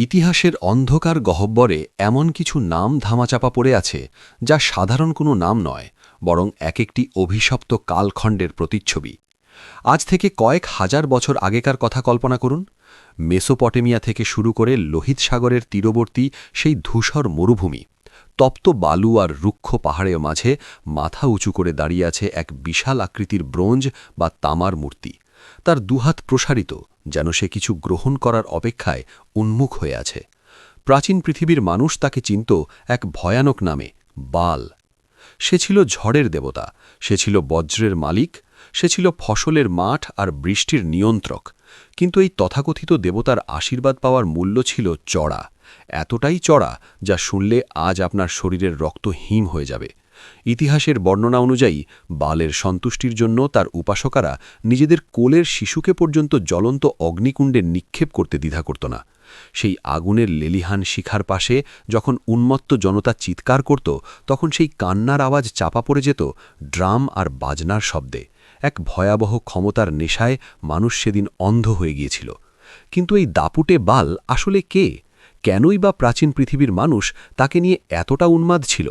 ইতিহাসের অন্ধকার গহ্বরে এমন কিছু নাম ধামাচাপা পড়ে আছে যা সাধারণ কোনো নাম নয়, বরং এক একটি অভিশপ্ত কালখণ্ডের প্রতিচ্ছবি। আজ থেকে কয়েক হাজার বছর আগেকার কথা কল্পনা করুন। মেসোপটেমিয়া থেকে শুরু করে লোহিত সাগরের তীরবর্তী সেই ধূসর মরুভূমি, তপ্ত বালু আর রুক্ষ পাহাড়ের মাঝে মাথা উঁচু করে দাঁড়িয়ে আছে এক বিশাল আকৃতির ব্রোঞ্জ বা তামার মূর্তি। তার দুহাত প্রসারিত, যেন সে কিছু গ্রহণ করার অপেক্ষায় উন্মুখ হয়ে আছে। প্রাচীন পৃথিবীর মানুষ তাকে চিনত এক ভয়ানক নামে, বাল। সে ছিল ঝড়ের দেবতা, সে ছিল বজ্রের মালিক, সে ছিল ফসলের মাঠ আর বৃষ্টির নিয়ন্ত্রক। কিন্তু এই তথাকথিত দেবতার আশীর্বাদ পাওয়ার মূল্য ছিল চড়া, এতটাই চড়া যা শুনলে আজ আপনার শরীরের রক্ত হিম হয়ে যাবে। ইতিহাসের বর্ণনা অনুযায়ী বালের সন্তুষ্টির জন্য তার উপাসকেরা নিজেদের কোলের শিশুকে পর্যন্ত জ্বলন্ত অগ্নিকুণ্ডে নিক্ষেপ করতে দ্বিধা করত না। সেই আগুনের লেলিহান শিখার পাশে যখন উন্মত্ত জনতা চিৎকার করত, তখন সেই কান্নার আওয়াজ চাপা পড়ে যেত ড্রাম আর বাজনার শব্দে। এক ভয়াবহ ক্ষমতার নেশায় মানুষ সেদিন অন্ধ হয়ে গিয়েছিল। কিন্তু এই দাপুটে বাল আসলে কে? কেনই বা প্রাচীন পৃথিবীর মানুষ তাকে নিয়ে এতটা উন্মাদ ছিল?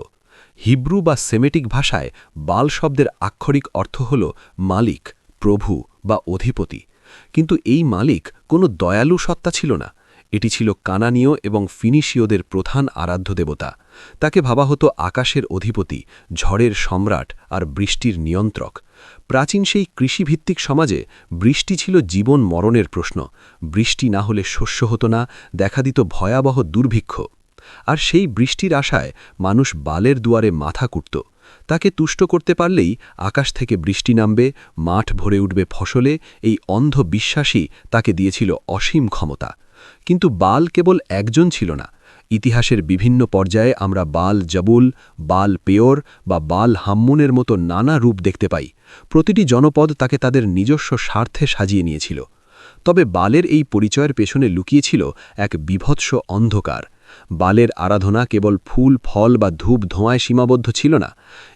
হিব্রু বা সেমেটিক ভাষায় বাল শব্দের আক্ষরিক অর্থ হল মালিক, প্রভু বা অধিপতি। কিন্তু এই মালিক কোনো দয়ালু সত্তা ছিল না। এটি ছিল কানানীয় এবং ফিনিশীয়দের প্রধান আরাধ্য দেবতা। তাকে ভাবা হতো আকাশের অধিপতি, ঝড়ের সম্রাট আর বৃষ্টির নিয়ন্ত্রক। প্রাচীন সেই কৃষিভিত্তিক সমাজে বৃষ্টি ছিল জীবন মরণের প্রশ্ন। বৃষ্টি না হলে শস্য হতো না, দেখা দিত ভয়াবহ দুর্ভিক্ষ। আর সেই বৃষ্টির আশায় মানুষ বালের দুয়ারে মাথা কুটত। তাকে তুষ্ট করতে পারলেই আকাশ থেকে বৃষ্টি নামবে, মাঠ ভরে উঠবে ফসলে। এই অন্ধ বিশ্বাসই তাকে দিয়েছিল অসীম ক্ষমতা। কিন্তু বাল কেবল একজন ছিল না। ইতিহাসের বিভিন্ন পর্যায়ে আমরা বাল জবুল, বাল পেয়র বা বাল হাম্মুনের মতো নানা রূপ দেখতে পাই। প্রতিটি জনপদ তাকে তাদের নিজস্ব স্বার্থে সাজিয়ে নিয়েছিল। তবে বালের এই পরিচয়ের পেছনে লুকিয়েছিল এক বীভৎস অন্ধকার। বালের আরাধনা কেবল ফুল, ফল বা ধূপ ধোঁয়ায় সীমাবদ্ধ ছিল না।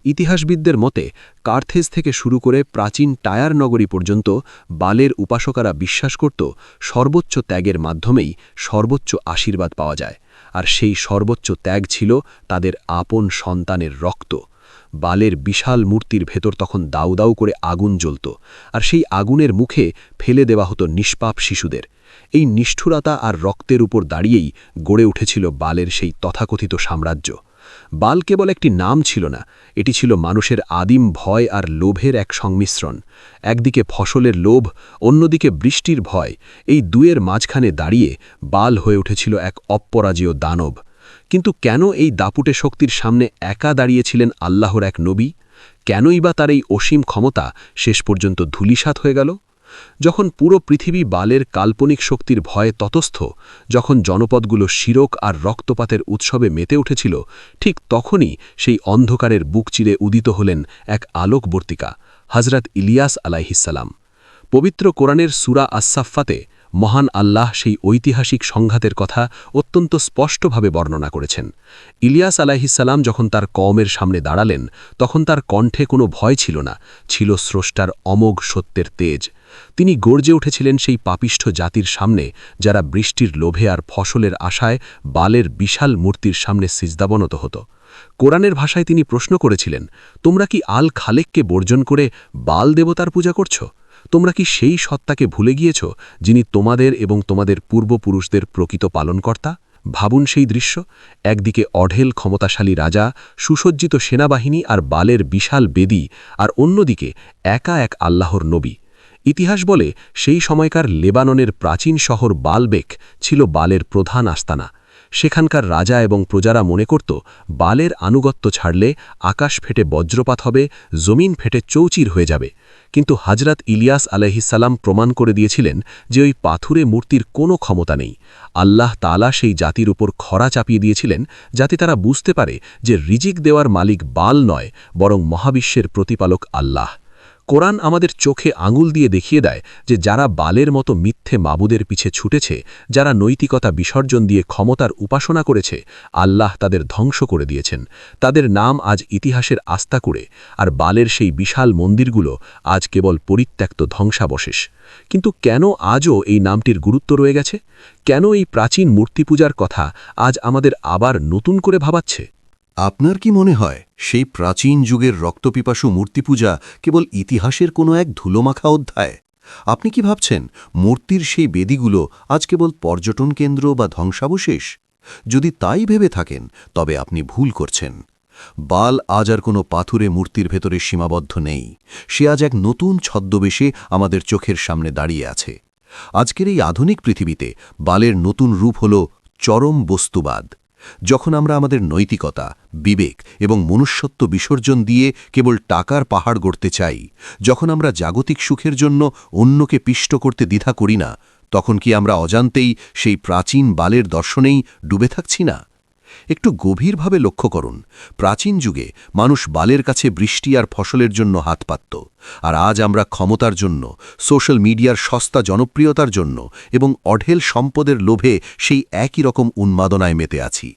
ইতিহাসবিদদের মতে কার্থেজ থেকে শুরু করে প্রাচীন টায়ার নগরী পর্যন্ত বালের উপাসকেরা বিশ্বাস করত সর্বোচ্চ ত্যাগের মাধ্যমেই সর্বোচ্চ আশীর্বাদ পাওয়া যায়। আর সেই সর্বোচ্চ ত্যাগ ছিল তাদের আপন সন্তানের রক্ত। বালের বিশাল মূর্তির ভেতর তখন দাউ দাউ করে আগুন জ্বলত, আর সেই আগুনের মুখে ফেলে দেওয়া হতো নিষ্পাপ শিশুদের। এই নিষ্ঠুরতা আর রক্তের উপর দাঁড়িয়েই গড়ে উঠেছিল বালের সেই তথাকথিত সাম্রাজ্য। বাল কেবল একটি নাম ছিল না, এটি ছিল মানুষের আদিম ভয় আর লোভের এক সংমিশ্রণ। একদিকে ফসলের লোভ, অন্যদিকে বৃষ্টির ভয়। এই দুয়ের মাঝখানে দাঁড়িয়ে বাল হয়ে উঠেছিল এক অপরাজেয় দানব। কিন্তু কেন এই দাপুটে শক্তির সামনে একা দাঁড়িয়েছিলেন আল্লাহর এক নবী? কেনই বা তার এই অসীম ক্ষমতা শেষ পর্যন্ত ধূলিসাৎ হয়ে গেল? যখন পুরো পৃথিবী বালের কাল্পনিক শক্তির ভয়ে ততস্থ, যখন জনপদগুলো শিরক আর রক্তপাতের উৎসবে মেতে উঠেছিল, ঠিক তখনই সেই অন্ধকারের বুক চিরে উদিত হলেন এক আলোকবর্তিকা, হজরত ইলিয়াস আলাইহিসসালাম। পবিত্র কোরআনের সূরা আস-সাফফাতে মহান আল্লাহ সেই ঐতিহাসিক সংঘাতের কথা অত্যন্ত স্পষ্টভাবে বর্ণনা করেছেন। ইলিয়াস আলাইহিসসালাম যখন তার কওমের সামনে দাঁড়ালেন, তখন তার কণ্ঠে কোনো ভয় ছিল না, ছিল স্রষ্টার অমোঘ সত্যের তেজ। তিনি গর্জে উঠেছিলেন সেই পাপিষ্ঠ জাতির সামনে, যারা বৃষ্টির লোভে আর ফসলের আশায় বালের বিশাল মূর্তির সামনে সিজদাবনত হতো। কোরআনের ভাষায় তিনি প্রশ্ন করেছিলেন, তোমরা কি আল খালেককে বর্জন করে বাল দেবতার পূজা করছ? তোমরা কি সেই সত্তাকে ভুলে গিয়েছ, যিনি তোমাদের এবং তোমাদের পূর্বপুরুষদের প্রকৃত পালনকর্তা? ভাবুন সেই দৃশ্য। একদিকে অঢেল ক্ষমতাশালী রাজা, সুসজ্জিত সেনাবাহিনী আর বালের বিশাল বেদী, আর অন্যদিকে একা এক আল্লাহর নবী। ইতিহাস বলে সেই সময়কার লেবাননের প্রাচীন শহর বালবেক ছিল বালের প্রধান আস্তানা। সেখানকার রাজা এবং প্রজারা মনে করত বালের আনুগত্য ছাড়লে আকাশ ফেটে বজ্রপাত হবে, জমিন ফেটে চৌচির হয়ে যাবে। কিন্তু হজরত ইলিয়াস আলাইহিসসালাম প্রমাণ করে দিয়েছিলেন যে ওই পাথুরে মূর্তির কোনো ক্ষমতা নেই। আল্লাহ তাআলা সেই জাতির উপর খরা চাপিয়ে দিয়েছিলেন, যাতে তারা বুঝতে পারে যে রিজিক দেওয়ার মালিক বাল নয়, বরং মহাবিশ্বের প্রতিপালক আল্লাহ। কোরআন আমাদের চোখে আঙুল দিয়ে দেখিয়ে দেয় যে যারা বালের মতো মিথ্যে মাবুদের পিছে ছুটেছে, যারা নৈতিকতা বিসর্জন দিয়ে ক্ষমতার উপাসনা করেছে, আল্লাহ তাদের ধ্বংস করে দিয়েছেন। তাদের নাম আজ ইতিহাসের আস্তাকুড়ে, আর বালের সেই বিশাল মন্দিরগুলো আজ কেবল পরিত্যক্ত ধ্বংসাবশেষ। কিন্তু কেন আজও এই নামটির গুরুত্ব রয়ে গেছে? কেন এই প্রাচীন মূর্তি পূজার কথা আজ আমাদের আবার নতুন করে ভাবাচ্ছে? আপনার কি মনে হয় সেই প্রাচীন যুগের রক্তপিপাসু মূর্তিপূজা কেবল ইতিহাসের কোনো এক ধুলোমাখা অধ্যায়? আপনি কি ভাবছেন মূর্তির সেই বেদিগুলো আজ কেবল পর্যটন কেন্দ্র বা ধ্বংসাবশেষ? যদি তাই ভেবে থাকেন তবে আপনি ভুল করছেন। বাল আজ আর কোনো পাথুরে মূর্তির ভেতরে সীমাবদ্ধ নেই। সে আজ এক নতুন ছদ্মবেশে আমাদের চোখের সামনে দাঁড়িয়ে আছে। আজকের এই আধুনিক পৃথিবীতে বালের নতুন রূপ হল চরম বস্তুবাদ। যখন আমরা আমাদের নৈতিকতা, বিবেক এবং মনুষ্যত্ব বিসর্জন দিয়ে কেবল টাকার পাহাড় গড়তে চাই, যখন আমরা জাগতিক সুখের জন্য অন্যকে পিষ্ট করতে দ্বিধা করি না, তখন কি আমরা অজান্তেই সেই প্রাচীন বালের দর্শনেই ডুবে থাকছি না? একটু গভীরভাবে লক্ষ্য করুন, প্রাচীন যুগে মানুষ বালের কাছে বৃষ্টি আর ফসলের জন্য হাত পাতত, আর আজ আমরা ক্ষমতার জন্য, সোশ্যাল মিডিয়ার সস্তা জনপ্রিয়তার জন্য এবং অঢেল সম্পদের লোভে সেই একই রকম উন্মাদনায় মেতে আছি।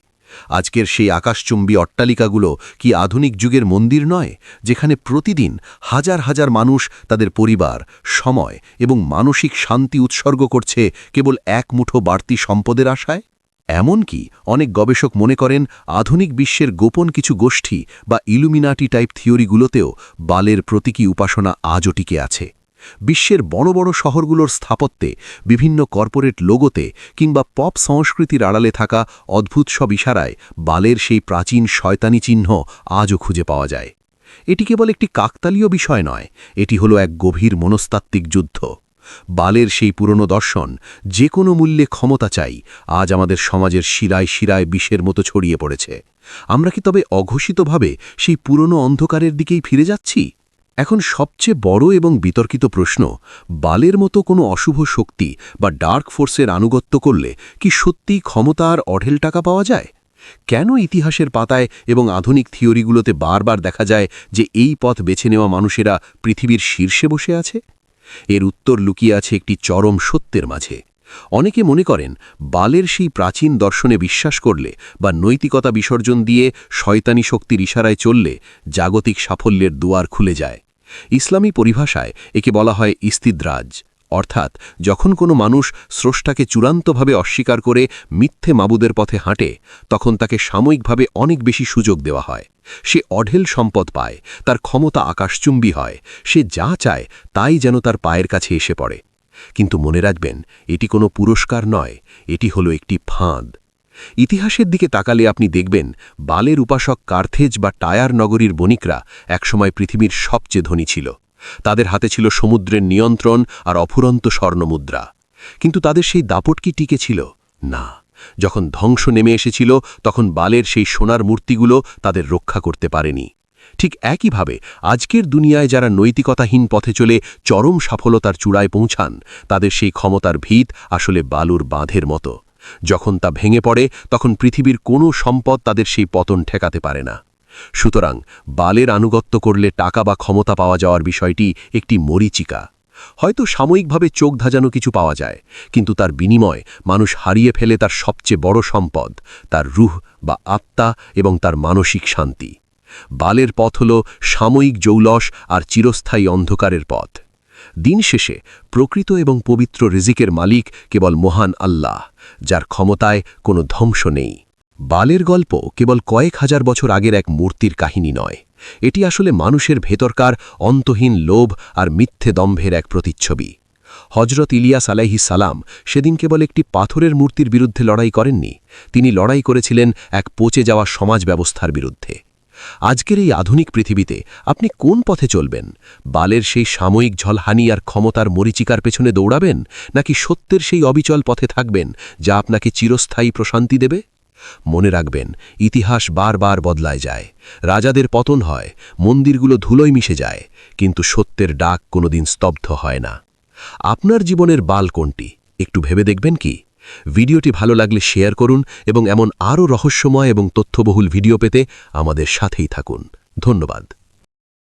আজকের সেই আকাশচুম্বী অট্টালিকাগুলো কি আধুনিক যুগের মন্দির নয়, যেখানে প্রতিদিন হাজার হাজার মানুষ তাদের পরিবার, সময় এবং মানসিক শান্তি উৎসর্গ করছে কেবল এক মুঠো বাড়তি সম্পদের আশায়? এমনকি অনেক গবেষক মনে করেন আধুনিক বিশ্বের গোপন কিছু গোষ্ঠী বা ইলুমিনাটি টাইপ থিওরিগুলোতেও বালের প্রতীকী উপাসনা আজও টিকে আছে। বিশ্বের বড় বড় শহরগুলোর স্থাপত্যে, বিভিন্ন কর্পোরেট লোগোতে কিংবা পপ সংস্কৃতির আড়ালে থাকা অদ্ভুত সব ইশারায় বালের সেই প্রাচীন শয়তানি চিহ্ন আজও খুঁজে পাওয়া যায়। এটি কেবল একটি কাকতালীয় বিষয় নয়, এটি হলো এক গভীর মনস্তাত্ত্বিক যুদ্ধ। বালের সেই পুরনো দর্শন, যে কোনো মূল্যে ক্ষমতা চাই, আজ আমাদের সমাজের শিরায় শিরায় বিষের মতো ছড়িয়ে পড়েছে। আমরা কি তবে অঘোষিতভাবে সেই পুরনো অন্ধকারের দিকেই ফিরে যাচ্ছি? এখন সবচেয়ে বড় এবং বিতর্কিত প্রশ্ন, বালের মতো কোনো অশুভ শক্তি বা ডার্ক ফোর্সের আনুগত্য করলে কি সত্যিই ক্ষমতা আর অঢেল টাকা পাওয়া যায়? কেন ইতিহাসের পাতায় এবং আধুনিক থিওরিগুলোতে বারবার দেখা যায় যে এই পথ বেছে নেওয়া মানুষেরা পৃথিবীর শীর্ষে বসে আছে? এর উত্তর লুকিয়ে আছে একটি চরম সত্যের মাঝে। অনেকে মনে করেন বালের সেই প্রাচীন দর্শনে বিশ্বাস করলে বা নৈতিকতা বিসর্জন দিয়ে শয়তানি শক্তির ইশারায় চললে জাগতিক সাফল্যের দুয়ার খুলে যায়। ইসলামী পরিভাষায় একে বলা হয় ইস্তিদ্রাজ, অর্থাৎ যখন কোনো মানুষ স্রষ্টাকে চূড়ান্তভাবে অস্বীকার করে মিথ্যে মাবুদের পথে হাঁটে, তখন তাকে সাময়িকভাবে অনেক বেশি সুযোগ দেওয়া হয়। সে অঢেল সম্পদ পায়, তার ক্ষমতা আকাশচুম্বী হয়, সে যা চায় তাই যেন তার পায়ের কাছে এসে পড়ে। কিন্তু মনে রাখবেন, এটি কোনো পুরস্কার নয়, এটি হলো একটি ফাঁদ। ইতিহাসের দিকে তাকালে আপনি দেখবেন বালের উপাসক কার্থেজ বা টায়ার নগরীর বণিকরা একসময় পৃথিবীর সবচেয়ে ধনী ছিল। তাদের হাতে ছিল সমুদ্রের নিয়ন্ত্রণ আর অফুরন্ত স্বর্ণমুদ্রা। কিন্তু তাদের সেই দাপট কি টিকে ছিল? না। যখন ধ্বংস নেমে এসেছিল, তখন বালের সেই সোনার মূর্তিগুলো তাদের রক্ষা করতে পারেনি। ঠিক একইভাবে আজকের দুনিয়ায় যারা নৈতিকতাহীন পথে চলে চরম সফলতার চূড়ায় পৌঁছান, তাদের সেই ক্ষমতার ভিত আসলে বালুর বাঁধের মতো। যখন তা ভেঙে পড়ে, তখন পৃথিবীর কোনো সম্পদ তাদের সেই পতন ঠেকাতে পারে না। সুতরাং বালের আনুগত্য করলে টাকা বা ক্ষমতা পাওয়া যাওয়ার বিষয়টি একটি মরীচিকা। হয়তো সাময়িকভাবে চোখ ধাঁধানো কিছু পাওয়া যায়, কিন্তু তার বিনিময় মানুষ হারিয়ে ফেলে তার সবচেয়ে বড় সম্পদ, তার রূহ বা আত্মা এবং তার মানসিক শান্তি। বালের পথ হল সাময়িক জৌলস আর চিরস্থায়ী অন্ধকারের পথ। দিন শেষে প্রকৃত এবং পবিত্র রিজিকের মালিক কেবল মহান আল্লাহ, যার ক্ষমতায় কোনো ধ্বংস নেই। বালের গল্প কেবল কয়েক হাজার বছর আগের এক মূর্তির কাহিনী নয়, এটি আসলে মানুষের ভেতরকার অন্তহীন লোভ আর মিথ্যে দম্ভের এক প্রতিচ্ছবি। হজরত ইলিয়াস আলাইহিস সালাম সেদিন কেবল একটি পাথরের মূর্তির বিরুদ্ধে লড়াই করেননি, তিনি লড়াই করেছিলেন এক পচে যাওয়া সমাজ ব্যবস্থার বিরুদ্ধে। আজকের এই আধুনিক পৃথিবীতে আপনি কোন পথে চলবেন? বালের সেই সাময়িক ঝলহানি আর ক্ষমতার মরীচিকার পেছনে দৌড়াবেন, নাকি সত্যের সেই অবিচল পথে থাকবেন যা আপনাকে চিরস্থায়ী প্রশান্তি দেবে? মনে রাখবেন, ইতিহাস বারবার বদলায় যায়, রাজাদের পতন হয়, মন্দিরগুলো ধুলোয় মিশে যায়, কিন্তু সত্যের ডাক কোনোদিন স্তব্ধ হয় না। আপনার জীবনের বাল কোনটি? একটু ভেবে দেখবেন কি? ভিডিওটি ভালো লাগলে শেয়ার করুন এবং এমন আরও রহস্যময় এবং তথ্যবহুল ভিডিও পেতে আমাদের সাথেই থাকুন। ধন্যবাদ।